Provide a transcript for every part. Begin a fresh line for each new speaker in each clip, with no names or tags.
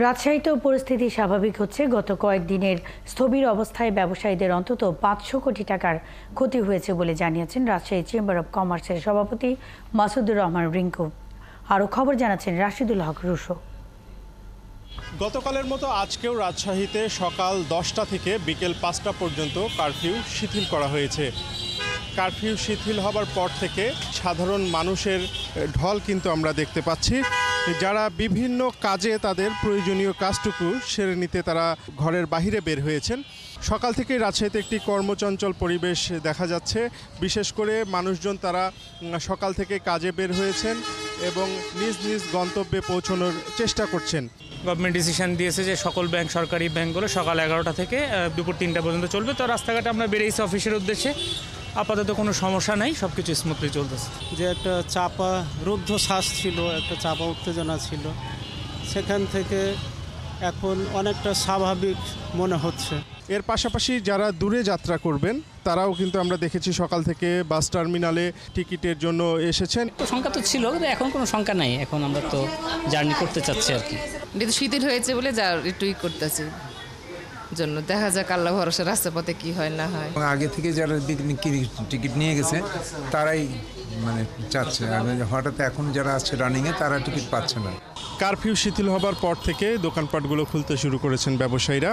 রাজশাহীতেও পরিস্থিতি স্বাভাবিক হচ্ছে। গত কয়েকদিনের স্থবির অবস্থায় ব্যবসায়ীদের অন্তত ৫০০ কোটি টাকার ক্ষতি হয়েছে বলে জানিয়েছেন রাজশাহী চেম্বার অব কমার্সের সভাপতি মাসুদুর রহমান রিঙ্কু। আরও খবর জানাচ্ছেন রাশিদুল হক রুশো।
গতকালের মতো আজকেও রাজশাহীতে সকাল 10টা থেকে বিকেল 5টা পর্যন্ত কারফিউ শিথিল করা হয়েছে। কারফিউ শিথিল হবার পর থেকে সাধারণ মানুষের ঢল কিন্তু আমরা দেখতে পাচ্ছি, যারা বিভিন্ন কাজে তাদের প্রয়োজনীয় কাজটুকু সেরে নিতে তারা ঘরের বাহিরে বের হয়েছেন। সকাল থেকে রাজশাহীতে একটি কর্মচঞ্চল পরিবেশ দেখা যাচ্ছে। বিশেষ করে মানুষজন তারা সকাল থেকে কাজে বের হয়েছেন এবং নিজ নিজ গন্তব্যে পৌঁছানোর চেষ্টা করছেন।
গভর্নমেন্ট ডিসিশন দিয়েছে যে সকল ব্যাংক, সরকারি ব্যাংকগুলো সকাল 11টা থেকে দুপুর 3টা পর্যন্ত চলবে। তো রাস্তাঘাটে আমরা বেরিয়েছি অফিসের উদ্দেশ্যে। আপাতত কোনো সমস্যা নাই, সব কিছু স্মুথলি চলতেছে।
যে একটা চাপা রুদ্ধশ্বাস ছিল, একটা চাপা উত্তেজনা ছিল, সেখান থেকে এখন অনেকটা স্বাভাবিক মনে হচ্ছে।
এর পাশাপাশি যারা দূরে যাত্রা করবেন তারাও কিন্তু আমরা দেখেছি সকাল থেকে বাস টার্মিনালে টিকিটের জন্য এসেছেন।
সংখ্যা তো ছিল, কিন্তু এখন কোনো সংখ্যা নাই। এখন আমরা তো জার্নি করতে চাচ্ছি আর কি।
কিন্তু শিথিল হয়েছে বলে যা একটু করতেছি জন্য দেখা যাক আল্লাহ ভরসা রাস্তাপথে কি হয় না হয়।
আগে থেকে যারা টিকিট নিয়ে গেছে তারাই চাচ্ছে, হঠাৎ এখন যারা আসছে রানিংয়ে তারা টিকিট পাচ্ছে না।
কারফিউ শিথিল হবার পর থেকে দোকানপাটগুলো খুলতে শুরু করেছেন ব্যবসায়ীরা।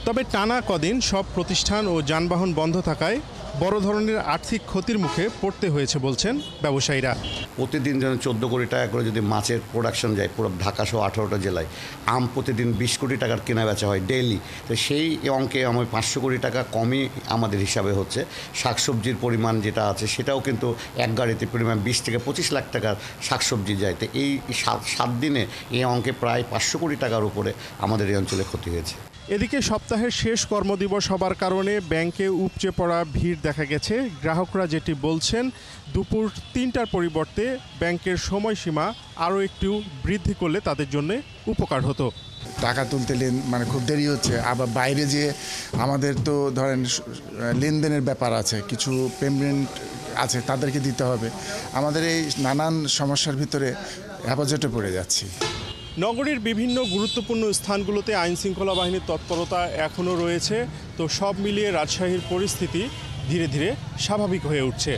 তবে টানা কদিন সব প্রতিষ্ঠান ও যানবাহন বন্ধ থাকায় বড় ধরনের আর্থিক ক্ষতির মুখে পড়তে হয়েছে বলছেন ব্যবসায়ীরা।
প্রতিদিন যেন 14 কোটি টাকা করে যদি মাছের প্রোডাকশন যায় পুরো ঢাকা সহ 18টা জেলায়, আম প্রতিদিন 20 কোটি টাকার কেনা বেচা হয় ডেইলি। তো সেই অঙ্কে আমার 500 কোটি টাকা কমই আমাদের হিসাবে হচ্ছে। শাকসবজির পরিমাণ যেটা আছে সেটাও কিন্তু এক গাড়িতে পরিমাণ 20 থেকে 25 লাখ টাকার শাকসবজি যায়। তো এই 7 দিনে এই অঙ্কে প্রায় 500 কোটি টাকার উপরে আমাদের এই অঞ্চলে ক্ষতি হয়েছে।
এদিকে সপ্তাহের শেষ কর্মদিবস হবার কারণে ব্যাংকে উপচে পড়া ভিড় দেখা গেছে। গ্রাহকরা যেটি বলছেন, দুপুর 3টার পরিবর্তে ব্যাংকের সময়সীমা আরও একটু বৃদ্ধি করলে তাদের জন্য উপকার হতো।
টাকা তুলতে খুব দেরি হচ্ছে। আবার বাইরে যে আমাদের তো ধরেন লেনদেনের ব্যাপার আছে, কিছু পেমেন্ট আছে তাদেরকে দিতে হবে। আমাদের এই নানান সমস্যার ভিতরে হেফাজতে পড়ে যাচ্ছি।
নগরীর বিভিন্ন গুরুত্বপূর্ণ স্থানগুলোতে আইনশৃঙ্খলা বাহিনীর তৎপরতা এখনও রয়েছে। তো সব মিলিয়ে রাজশাহীর পরিস্থিতি ধীরে ধীরে স্বাভাবিক হয়ে উঠছে।